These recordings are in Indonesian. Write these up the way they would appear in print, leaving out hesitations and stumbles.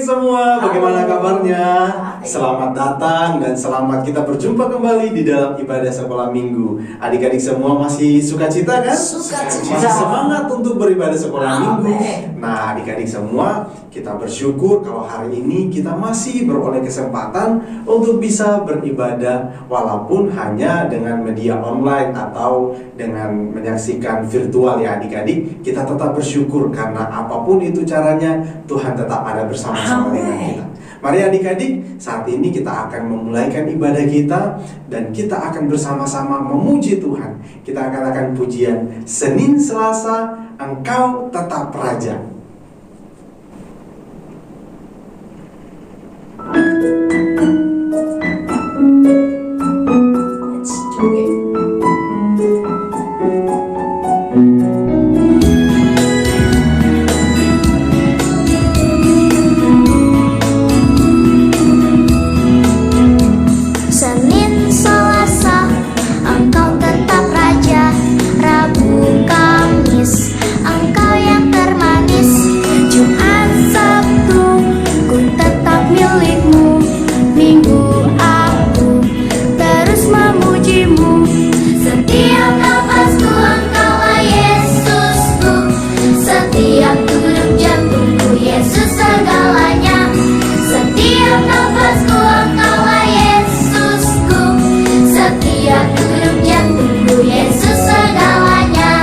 semua, bagaimana kabarnya? Selamat datang dan selamat kita berjumpa kembali di dalam ibadah sekolah minggu. Adik-adik semua masih sukacita kan? Sukacita. Masih semangat untuk beribadah sekolah minggu. Nah, adik-adik semua, kita bersyukur kalau hari ini kita masih beroleh kesempatan untuk bisa beribadah walaupun hanya dengan media online atau dengan menyaksikan virtual ya adik-adik. Kita tetap bersyukur karena apapun itu caranya, Tuhan tetap ada bersama-sama dengan kita. Mari adik-adik, saat ini kita akan memulaikan ibadah kita dan kita akan bersama-sama memuji Tuhan. Kita akan pujian Senin Selasa, Engkau Tetap Raja. Senin Selasa, Engkau tetap Raja. Rabu Kamis, Engkau yang termanis. Jumat Sabtu, ku tetap milikmu. Minggu aku terus memujimu. Setiap nafasku Engkaulah Yesusku. Setiap degup jantungku Yesus segalanya. Setiap nafasku Engkaulah Yesusku. Setiap degup jantungku Yesus segalanya.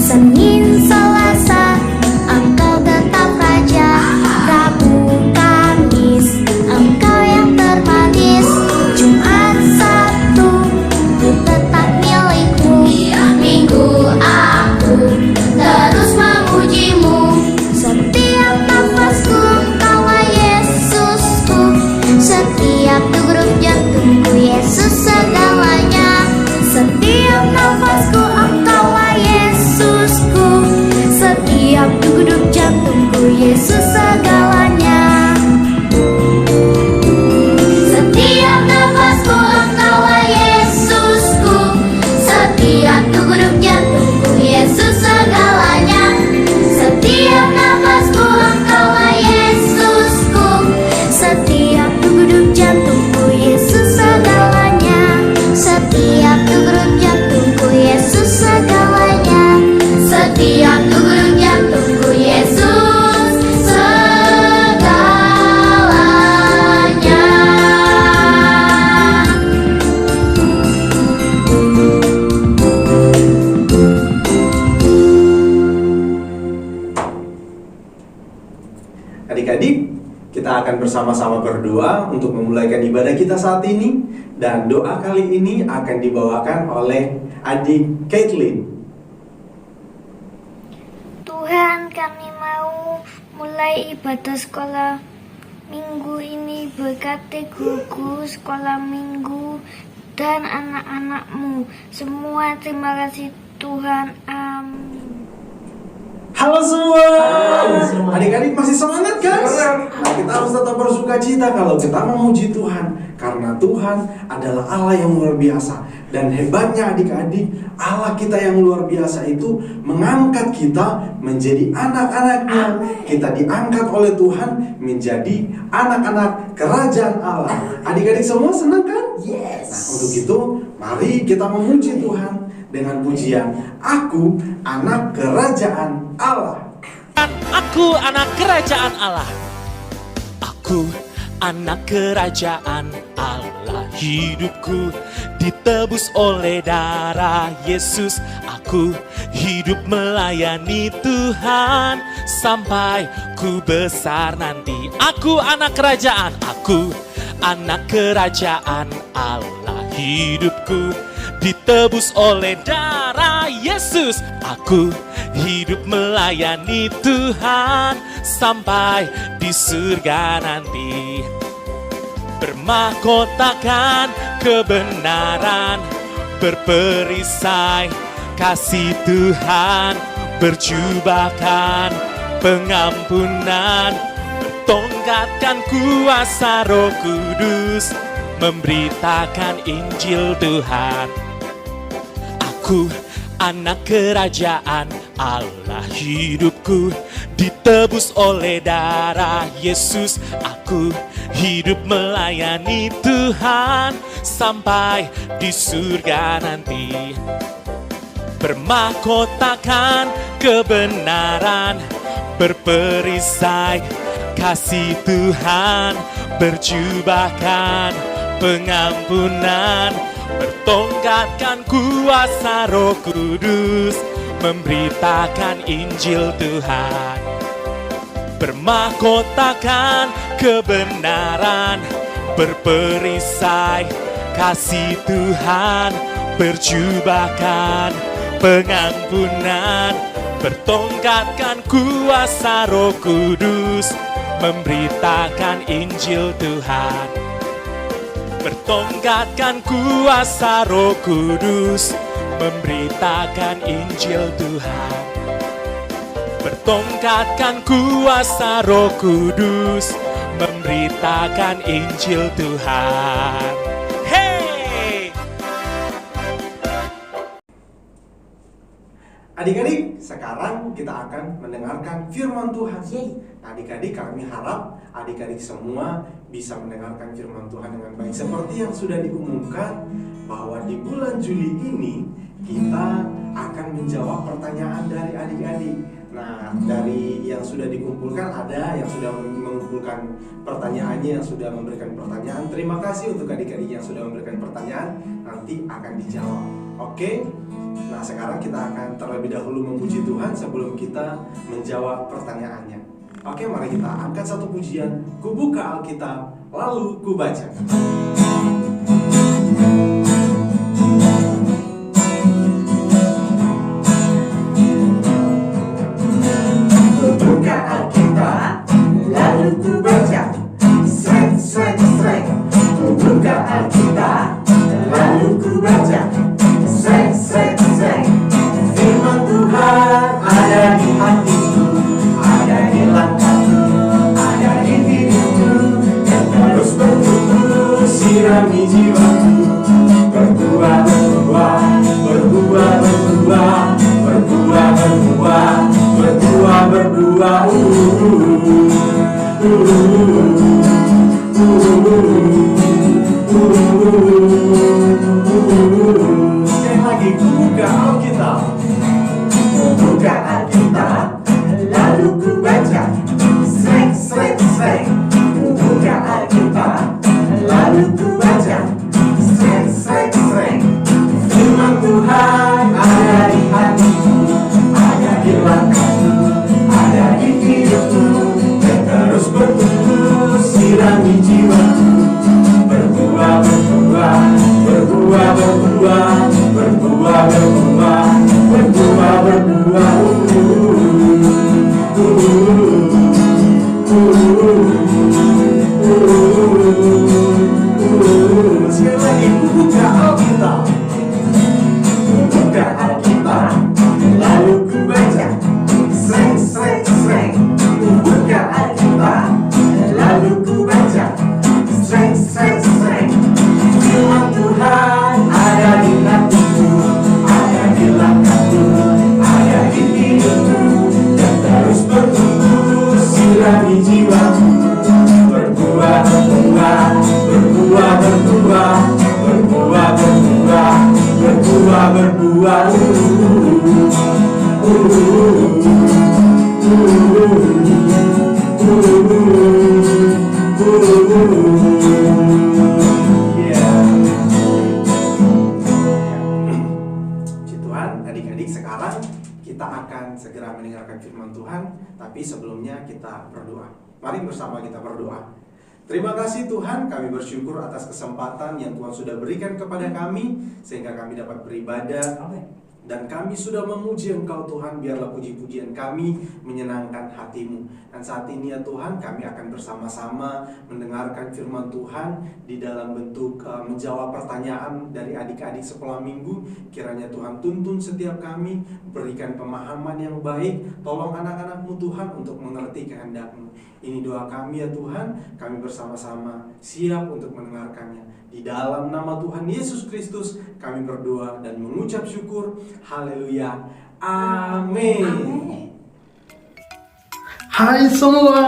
Senin Selasa, Engkau tetap Raja. Rabu Kamis, Engkau yang termanis. Jumat Sabtu, ku tetap milikmu. Minggu aku terus memujimu. Setiap nafasku Engkaulah Yesusku. Setiap degup jantungku Yesus segalanya. Setiap nafasku Engkaulah Yesusku. Setiap degup jantungku Yesus segalanya. Setiap nafasku Engkaulah Yesusku. Setiap degup jantungku Yesus segalanya. Setiap nafasku Engkaulah Yesusku. Setiap degup jantungku Yesus segalanya. Setiap degup jantungku Yesus segalanya. Setiap degup jantungku Yesus segalanya. Adik-adik, kita akan bersama-sama berdoa untuk memulaikan ibadah kita saat ini. Dan doa kali ini akan dibawakan oleh adik Caitlin. Tuhan, kami mau mulai ibadah sekolah minggu ini. Berkati guru sekolah minggu dan anak-anakmu semua. Terima kasih Tuhan, amin. Halo semua. Adik-adik masih semangat kan? Nah, kita harus tetap bersuka cita kalau kita memuji Tuhan. Karena Tuhan adalah Allah yang luar biasa. Dan hebatnya adik-adik, Allah kita yang luar biasa itu mengangkat kita menjadi anak-anaknya. Kita diangkat oleh Tuhan menjadi anak-anak kerajaan Allah. Adik-adik semua senang kan? Yes. Nah, untuk itu mari kita memuji Tuhan dengan pujian Aku Anak Kerajaan Allah. Aku anak kerajaan Allah. Aku anak kerajaan Allah. Hidupku ditebus oleh darah Yesus. Aku hidup melayani Tuhan sampai ku besar nanti. Aku anak kerajaan. Aku anak kerajaan Allah. Hidupku ditebus oleh darah Yesus. Aku hidup melayani Tuhan sampai di surga nanti. Bermahkotakan kebenaran, berperisai kasih Tuhan, berjubahkan pengampunan, bertongkatkan kuasa Roh Kudus, memberitakan Injil Tuhan. Aku anak kerajaan Allah, hidupku ditebus oleh darah Yesus. Aku hidup melayani Tuhan sampai di surga nanti. Bermahkotakan kebenaran, berperisai kasih Tuhan, berjubahkan pengampunan, bertongkatkan kuasa Roh Kudus, memberitakan Injil Tuhan. Bermahkotakan kebenaran, berperisai kasih Tuhan, berjubahkan pengampunan, bertongkatkan kuasa Roh Kudus, memberitakan Injil Tuhan. Bertongkatkan kuasa Roh Kudus, memberitakan Injil Tuhan. Bertongkatkan kuasa Roh Kudus, memberitakan Injil Tuhan. Hey! Adik-adik, sekarang kita akan mendengarkan firman Tuhan. Adik-adik, kami harap adik-adik semua bisa mendengarkan firman Tuhan dengan baik. Seperti yang sudah diumumkan bahwa di bulan Juli ini kita akan menjawab pertanyaan dari adik-adik. Nah, dari yang sudah dikumpulkan ada yang sudah mengumpulkan pertanyaannya, yang sudah memberikan pertanyaan. Terima kasih untuk adik-adik yang sudah memberikan pertanyaan, nanti akan dijawab. Oke? Nah, sekarang kita akan terlebih dahulu memuji Tuhan sebelum kita menjawab pertanyaannya. Oke, mari kita angkat satu pujian. Ku buka Alkitab, lalu ku baca. Ku buka Alkitab, lalu ku baca. Srek, srek, srek. Ku buka Alkitab, lalu ku baca. Srek, srek, srek. Firman Tuhan ada di hatiku, ada di langkahku, ada di diriku, dan terus bertumbuh sirami jiwaku. Berbuah, berbuah, berbuah, berbuah, berbuah, berbuah, berbuah, berbuah. Sekali lagi, ku buka Alkitab. Ku buka Alkitab, lalu ku baca. Srek, srek, srek. Ku buka Alkitab, lalu ku baca. Srek, srek, srek. Firman Tuhan ada di hatiku, ada di langkahku, ada di hidupku, dan terus bertumbuh sirami jiwaku. Berbuah, berbuah, berbuah, berbuah, berbuah, berbuah, berbuah, berbuah. Sekali lagi, ku buka Alkitab. Ku buka Alkitab, lalu ku baca. Srek, srek, srek. Ku buka Alkitab, lalu ku baca. Srek, srek, srek. Firman Tuhan ada di hatiku, ada di langkahku, ada di hidupku, dan terus bertumbuh sirami jiwaku. Berbuah, berbuah, berbuah, berbuah, berbuah, berbuah, berbuah, berbuah. Puji Tuhan, adik-adik, sekarang kita akan segera mendengarkan firman Tuhan. Tapi sebelumnya kita berdoa. Mari bersama kita berdoa. Terima kasih Tuhan, kami bersyukur atas kesempatan yang Tuhan sudah berikan kepada kami, sehingga kami dapat beribadah Dan kami sudah memuji Engkau Tuhan, biarlah puji-pujian kami menyenangkan hati-Mu. Dan saat ini ya Tuhan, kami akan bersama-sama mendengarkan firman Tuhan di dalam bentuk menjawab pertanyaan dari adik-adik sekolah minggu. Kiranya Tuhan tuntun setiap kami, berikan pemahaman yang baik. Tolong anak-anak-Mu Tuhan untuk mengerti kehendak-Mu. Ini doa kami ya Tuhan, kami bersama-sama siap untuk mendengarkannya. Di dalam nama Tuhan Yesus Kristus kami berdoa dan mengucap syukur. Haleluya. Amin. Hai semua.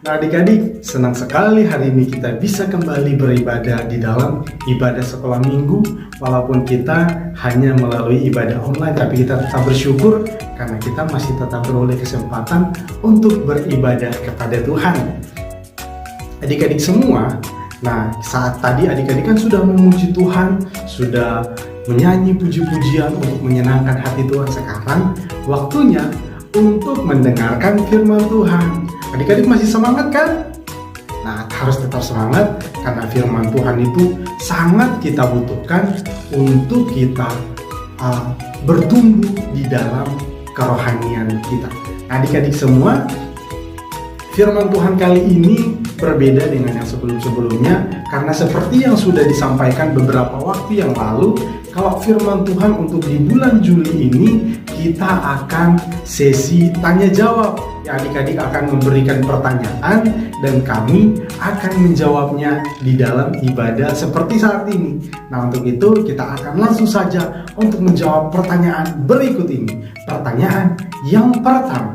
Nah adik-adik, senang sekali hari ini kita bisa kembali beribadah di dalam ibadah sekolah minggu. Walaupun kita hanya melalui ibadah online, tapi kita tetap bersyukur karena kita masih tetap beroleh kesempatan untuk beribadah kepada Tuhan. Adik-adik semua, nah saat tadi adik-adik kan sudah memuji Tuhan, sudah menyanyi puji-pujian untuk menyenangkan hati Tuhan. Sekarang waktunya untuk mendengarkan firman Tuhan. Adik-adik masih semangat kan? Nah, harus tetap semangat karena firman Tuhan itu sangat kita butuhkan untuk kita bertumbuh di dalam kerohanian kita. Adik-adik semua, firman Tuhan kali ini berbeda dengan yang sebelum-sebelumnya karena seperti yang sudah disampaikan beberapa waktu yang lalu, kalau firman Tuhan untuk di bulan Juli ini kita akan sesi tanya jawab. Ya, adik-adik akan memberikan pertanyaan dan kami akan menjawabnya di dalam ibadah seperti saat ini. Nah, untuk itu kita akan langsung saja untuk menjawab pertanyaan berikut ini. Pertanyaan yang pertama.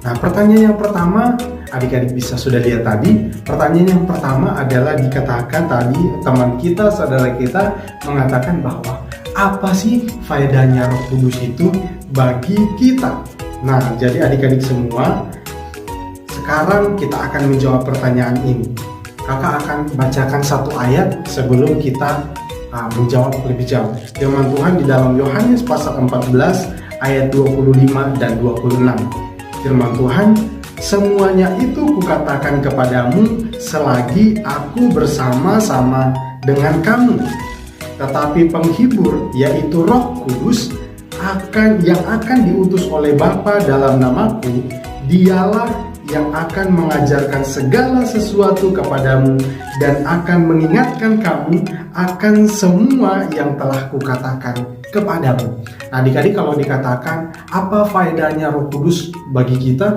Nah, pertanyaan yang pertama, adik-adik bisa sudah lihat tadi. Pertanyaan yang pertama adalah dikatakan tadi teman kita, saudara kita mengatakan bahwa apa sih faedahnya Roh Kudus itu bagi kita? Nah, jadi adik-adik semua, sekarang kita akan menjawab pertanyaan ini. Kakak akan bacakan satu ayat sebelum kita menjawab lebih jauh. Firman Tuhan di dalam Yohanes pasal 14 ayat 25 dan 26. Firman Tuhan, semuanya itu kukatakan kepadamu selagi aku bersama-sama dengan kamu. Tetapi penghibur, yaitu Roh Kudus, yang akan diutus oleh Bapa dalam namaku, dialah yang akan mengajarkan segala sesuatu kepadamu dan akan mengingatkan kamu akan semua yang telah kukatakan kepadamu. Nah, adik-adik, kalau dikatakan apa faedahnya Roh Kudus bagi kita?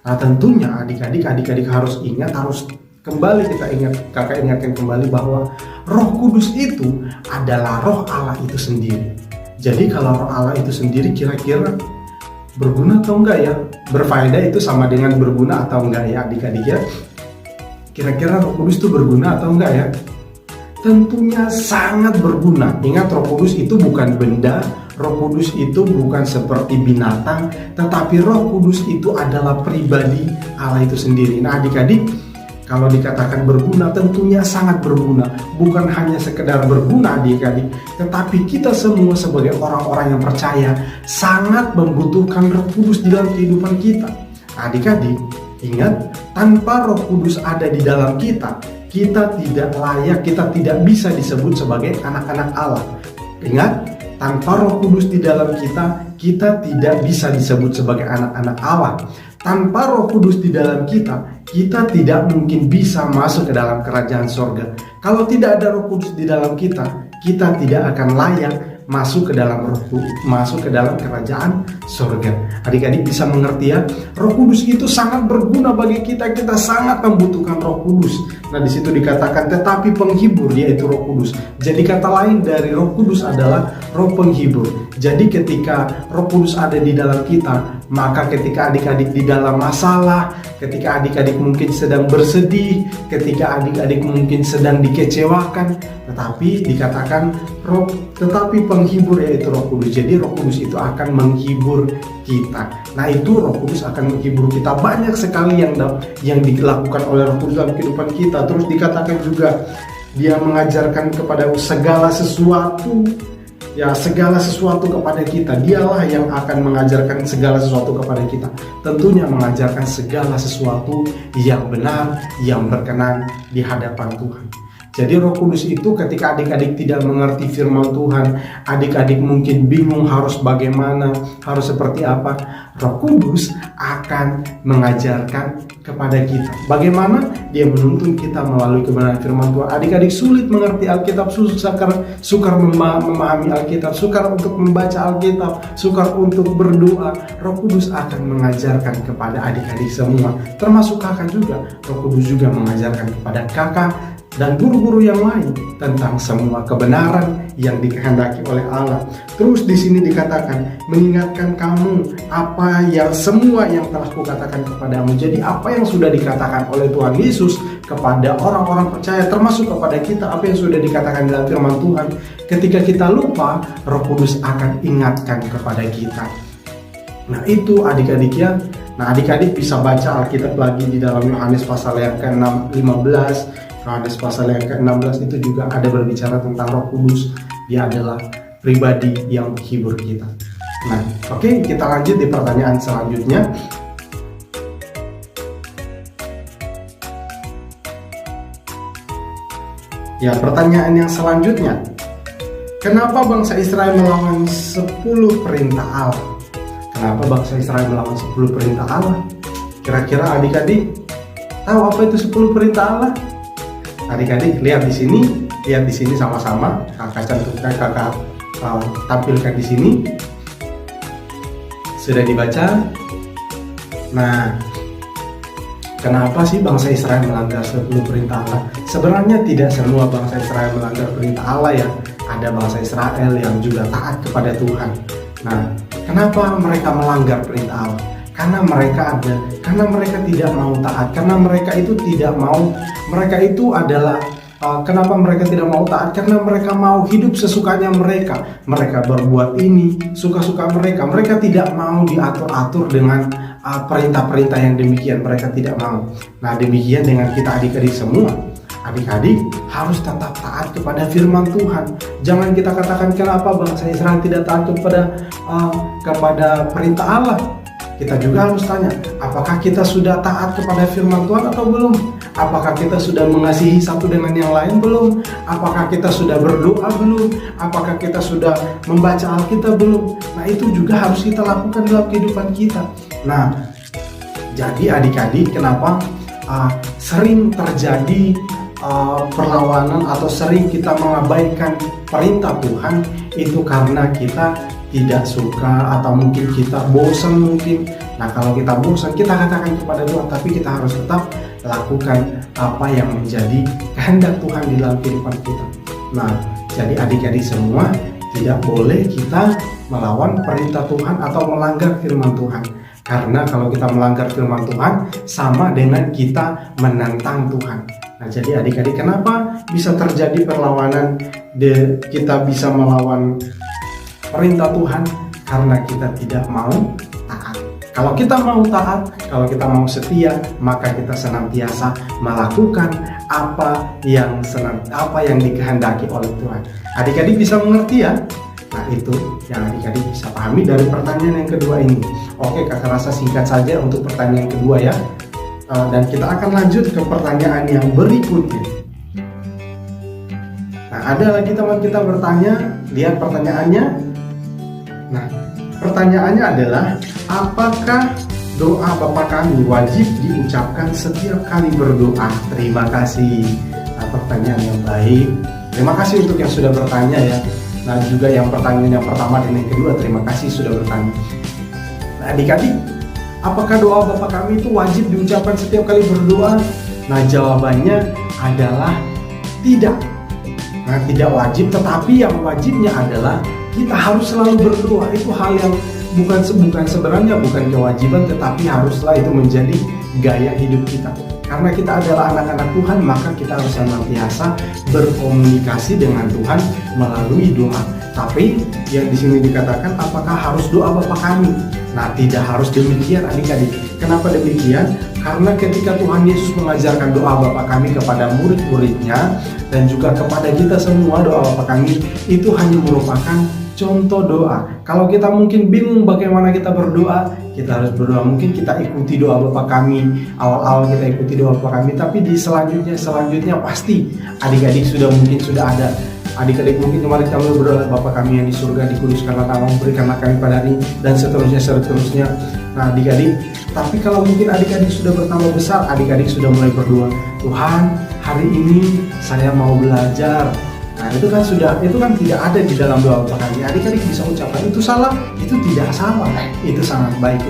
Nah, tentunya adik-adik harus ingat, harus kembali kita ingat, kakak ingatkan kembali bahwa Roh Kudus itu adalah Roh Allah itu sendiri. Jadi kalau Roh Allah itu sendiri kira-kira berguna atau enggak ya? Berfaedah itu sama dengan berguna atau enggak ya adik-adik ya? Kira-kira Roh Kudus itu berguna atau enggak ya? Tentunya sangat berguna. Ingat, Roh Kudus itu bukan benda, Roh Kudus itu bukan seperti binatang, tetapi Roh Kudus itu adalah pribadi Allah itu sendiri. Nah adik-adik, kalau dikatakan berguna, tentunya sangat berguna. Bukan hanya sekedar berguna adik-adik, tetapi kita semua sebagai orang-orang yang percaya sangat membutuhkan Roh Kudus di dalam kehidupan kita. Adik-adik, ingat, tanpa Roh Kudus ada di dalam kita, kita tidak layak, kita tidak bisa disebut sebagai anak-anak Allah. Ingat, tanpa Roh Kudus di dalam kita, kita tidak bisa disebut sebagai anak-anak Allah. Tanpa Roh Kudus di dalam kita, kita tidak mungkin bisa masuk ke dalam kerajaan sorga. Kalau tidak ada Roh Kudus di dalam kita, kita tidak akan layak masuk ke dalam kerajaan sorga. Adik-adik bisa mengerti ya, Roh Kudus itu sangat berguna bagi kita. Kita sangat membutuhkan Roh Kudus. Nah, di situ dikatakan tetapi penghibur, yaitu Roh Kudus. Jadi kata lain dari Roh Kudus adalah Roh penghibur. Jadi ketika Roh Kudus ada di dalam kita, maka ketika adik-adik di dalam masalah, ketika adik-adik mungkin sedang bersedih, ketika adik-adik mungkin sedang dikecewakan, tetapi dikatakan tetapi penghibur, yaitu Roh Kudus. Jadi Roh Kudus itu akan menghibur kita. Nah, itu Roh Kudus akan menghibur kita. Banyak sekali yang dilakukan oleh Roh Kudus dalam kehidupan kita. Terus dikatakan juga dia mengajarkan kepada segala sesuatu ya segala sesuatu kepada kita. Dialah yang akan mengajarkan segala sesuatu kepada kita. Tentunya mengajarkan segala sesuatu yang benar, yang berkenan di hadapan Tuhan. Jadi Roh Kudus itu ketika adik-adik tidak mengerti firman Tuhan, adik-adik mungkin bingung harus bagaimana, harus seperti apa, Roh Kudus akan mengajarkan kepada kita. Bagaimana dia menuntun kita melalui kebenaran firman Tuhan. Adik-adik sulit mengerti Alkitab, sukar memahami Alkitab, sukar untuk membaca Alkitab, sukar untuk berdoa. Roh Kudus akan mengajarkan kepada adik-adik semua, termasuk kakak juga. Roh Kudus juga mengajarkan kepada kakak dan guru-guru yang lain tentang semua kebenaran yang dikehendaki oleh Allah. Terus di sini dikatakan mengingatkan kamu apa yang semua yang telah kukatakan kepadamu. Jadi apa yang sudah dikatakan oleh Tuhan Yesus kepada orang-orang percaya, termasuk kepada kita, apa yang sudah dikatakan dalam firman Tuhan, ketika kita lupa, Roh Kudus akan ingatkan kepada kita. Nah itu adik-adik ya. Nah adik-adik bisa baca Alkitab lagi di dalam Yohanes pasal yang ke-15. Yohanes pasal yang ke-16 itu juga ada berbicara tentang Roh Kudus. Dia adalah pribadi yang menghibur kita. Nah, oke, kita lanjut di pertanyaan selanjutnya. Ya, pertanyaan yang selanjutnya. Kenapa bangsa Israel melawan 10 perintah Allah? Kenapa bangsa Israel melawan 10 perintah Allah? Kira-kira adik-adik tahu apa itu 10 perintah Allah? Adik-adik lihat di sini sama-sama. Kakak cantumkan, kakak tampilkan di sini. Sudah dibaca? Nah, kenapa sih bangsa Israel melanggar 10 perintah Allah? Sebenarnya tidak semua bangsa Israel melanggar perintah Allah ya. Ada bangsa Israel yang juga taat kepada Tuhan. Nah, kenapa mereka melanggar perintah Allah? Karena mereka tidak mau taat, karena mereka itu tidak mau, mereka itu adalah kenapa mereka tidak mau taat? Karena mereka mau hidup sesukanya mereka berbuat ini suka-suka mereka tidak mau diatur-atur dengan perintah-perintah yang demikian, mereka tidak mau. Nah demikian dengan kita adik-adik semua. Adik-adik harus tetap taat kepada firman Tuhan. Jangan kita katakan kenapa bangsa Israel tidak taat kepada perintah Allah. Kita juga harus tanya, apakah kita sudah taat kepada firman Tuhan atau belum? Apakah kita sudah mengasihi satu dengan yang lain belum? Apakah kita sudah berdoa belum? Apakah kita sudah membaca Alkitab belum? Nah itu juga harus kita lakukan dalam kehidupan kita. Nah jadi adik-adik kenapa sering terjadi perlawanan atau sering kita mengabaikan perintah Tuhan? Itu karena kita tidak suka atau mungkin kita bosan mungkin. Nah kalau kita bosan, kita katakan kepada Tuhan, tapi kita harus tetap lakukan apa yang menjadi kehendak Tuhan di dalam kehidupan kita. Nah jadi adik-adik semua, tidak boleh kita melawan perintah Tuhan atau melanggar firman Tuhan. Karena kalau kita melanggar firman Tuhan, sama dengan kita menentang Tuhan. Nah jadi adik-adik kenapa bisa terjadi perlawanan, kita bisa melawan perintah Tuhan? Karena kita tidak mau taat. Kalau kita mau taat, kalau kita mau setia, maka kita senantiasa melakukan apa yang dikehendaki oleh Tuhan. Adik-adik bisa mengerti ya? Nah itu yang adik-adik bisa pahami dari pertanyaan yang kedua ini. Oke, kakak rasa singkat saja untuk pertanyaan yang kedua ya. Dan kita akan lanjut ke pertanyaan yang berikutnya. Nah ada lagi teman kita bertanya, lihat pertanyaannya. Nah, pertanyaannya adalah apakah doa Bapa kami wajib diucapkan setiap kali berdoa? Terima kasih. Nah, pertanyaan yang baik. Terima kasih untuk yang sudah bertanya ya. Nah, juga yang pertanyaan yang pertama dan yang kedua, terima kasih sudah bertanya. Nah, adik-adik, apakah doa Bapa kami itu wajib diucapkan setiap kali berdoa? Nah, jawabannya adalah tidak. Nah, tidak wajib, tetapi yang wajibnya adalah kita harus selalu berdoa. Itu hal yang bukan sebenarnya bukan kewajiban, tetapi haruslah itu menjadi gaya hidup kita. Karena kita adalah anak-anak Tuhan, maka kita harus senantiasa berkomunikasi dengan Tuhan melalui doa. Tapi yang di sini dikatakan apakah harus doa Bapa kami? Nah, tidak harus demikian adik-adik. Kenapa demikian? Karena ketika Tuhan Yesus mengajarkan doa Bapa kami kepada murid-muridnya dan juga kepada kita semua, doa Bapa kami itu hanya merupakan contoh doa. Kalau kita mungkin bingung bagaimana kita berdoa, kita harus berdoa. Mungkin kita ikuti doa Bapa kami, awal-awal kita ikuti doa Bapa kami, tapi di selanjutnya pasti adik-adik sudah ada. Adik-adik mungkin kemarin kami berdoa, Bapa kami yang di surga, dikuduskanlah namamu, berikanlah kami pada hari, dan seterusnya. Nah adik-adik, tapi kalau mungkin adik-adik sudah bertambah besar, adik-adik sudah mulai berdoa, Tuhan hari ini saya mau belajar. Nah itu kan tidak ada di dalam doa Bapa kami. Adik-adik bisa ucapkan itu salah, itu tidak salah, itu sangat baik.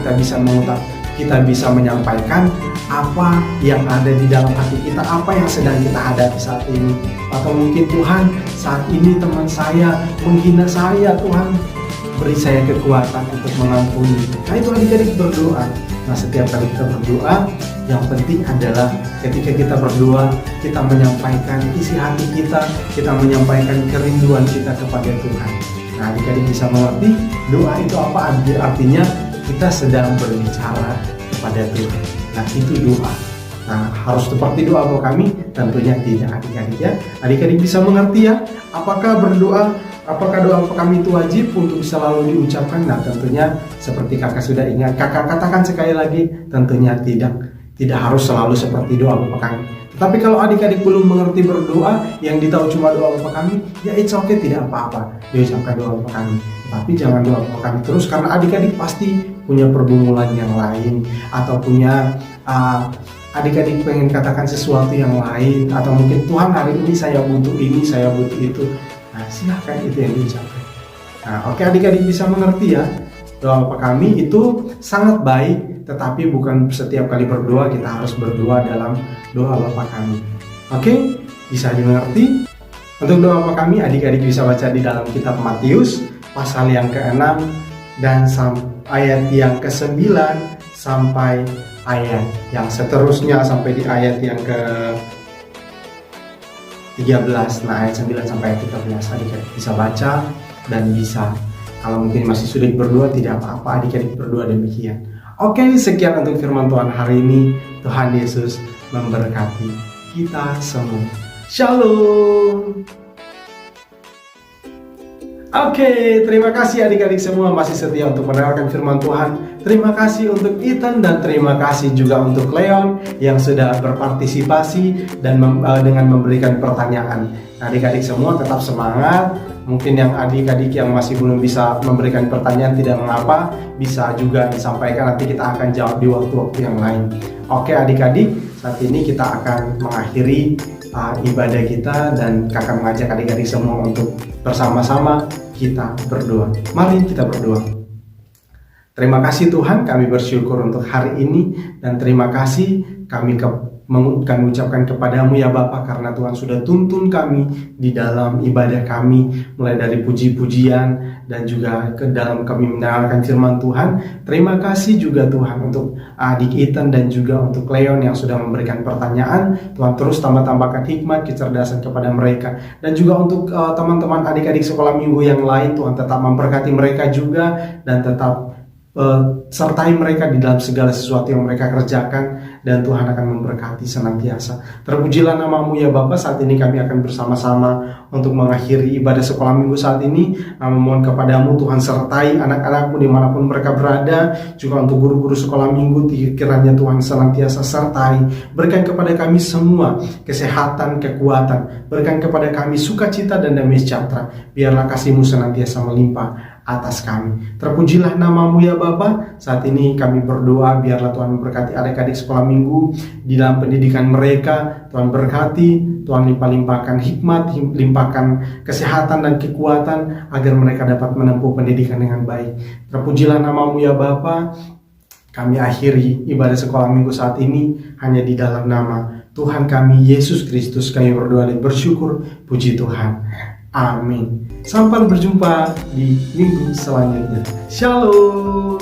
Kita bisa menyampaikan apa yang ada di dalam hati kita, apa yang sedang kita hadapi saat ini. Atau mungkin Tuhan saat ini teman saya menghina saya, Tuhan beri saya kekuatan untuk mengampuni. Nah itu adik-adik berdoa. Nah setiap kali kita berdoa, yang penting adalah ketika kita berdoa, kita menyampaikan isi hati kita menyampaikan kerinduan kita kepada Tuhan. Nah adik-adik bisa mengerti doa itu apa artinya. Kita sedang berbicara kepada Tuhan. Nah itu doa. Nah harus seperti doa Bapa kami? Tentunya tidak adik-adik ya. Adik-adik bisa mengerti ya. Apakah doa Bapa kami itu wajib untuk selalu diucapkan? Nah tentunya seperti kakak sudah ingat. Kakak katakan sekali lagi, tentunya tidak. Tidak harus selalu seperti doa Bapa kami. Tetapi kalau adik-adik belum mengerti berdoa, yang ditahu cuma doa Bapa kami, ya it's okay, tidak apa-apa diucapkan doa Bapa kami. Tapi jangan doa Bapa kami terus, karena adik-adik pasti punya pergumulan yang lain, atau punya adik-adik pengen katakan sesuatu yang lain, atau mungkin Tuhan hari ini saya butuh itu. Nah silahkan itu yang diucapkan. Nah oke, adik-adik bisa mengerti ya. Doa Bapa kami itu sangat baik, tetapi bukan setiap kali berdoa kita harus berdoa dalam doa Bapa kami. Oke, bisa dimengerti? Untuk doa Bapa kami, adik-adik bisa baca di dalam kitab Matius pasal yang ke-6 dan ayat yang ke-9 sampai ayat yang seterusnya sampai di ayat yang ke-13. Nah ayat 9 sampai ayat 13 adik-adik bisa baca dan bisa, kalau mungkin masih sulit berdoa tidak apa-apa, adik-adik berdoa demikian. Oke, sekian untuk firman Tuhan hari ini. Tuhan Yesus memberkati kita semua. Shalom. Oke, terima kasih adik-adik semua masih setia untuk mendengarkan firman Tuhan. Terima kasih untuk Ethan dan terima kasih juga untuk Leon yang sudah berpartisipasi dan dengan memberikan pertanyaan. Adik-adik semua tetap semangat. Mungkin yang adik-adik yang masih belum bisa memberikan pertanyaan tidak mengapa, bisa juga disampaikan, nanti kita akan jawab di waktu-waktu yang lain. Oke adik-adik, saat ini kita akan mengakhiri ibadah kita dan kakak mengajak adik-adik semua untuk bersama-sama kita berdoa. Mari kita berdoa. Terima kasih Tuhan, kami bersyukur untuk hari ini, dan terima kasih kami mengucapkan kepadamu ya Bapa, karena Tuhan sudah tuntun kami di dalam ibadah kami, mulai dari puji-pujian dan juga ke dalam kami mendengarkan firman Tuhan. Terima kasih juga Tuhan untuk adik Ethan dan juga untuk Leon yang sudah memberikan pertanyaan. Tuhan terus tambah-tambahkan hikmat, kecerdasan kepada mereka, dan juga untuk teman-teman adik-adik sekolah minggu yang lain, Tuhan tetap memberkati mereka juga dan tetap sertai mereka di dalam segala sesuatu yang mereka kerjakan, dan Tuhan akan memberkati senantiasa. Terpujilah namamu ya Bapa. Saat ini kami akan bersama-sama untuk mengakhiri ibadah sekolah minggu saat ini. Memohon kepadamu Tuhan, sertai anak-anakmu dimanapun mereka berada, juga untuk guru-guru sekolah minggu, kiranya Tuhan senantiasa sertai. Berikan kepada kami semua kesehatan, kekuatan. Berikan kepada kami sukacita dan damai sejahtera. Biarlah kasih-Mu senantiasa melimpah atas kami. Terpujilah namamu ya Bapa. Saat ini kami berdoa, biarlah Tuhan memberkati adik-adik sekolah minggu di dalam pendidikan mereka. Tuhan berkati, Tuhan limpah-limpahkan hikmat, limpahkan kesehatan dan kekuatan agar mereka dapat menempuh pendidikan dengan baik. Terpujilah namamu ya Bapa. Kami akhiri ibadah sekolah minggu saat ini hanya di dalam nama Tuhan kami Yesus Kristus. Kami berdoa dan bersyukur. Puji Tuhan. Amin. Sampai berjumpa di minggu selanjutnya. Shalom.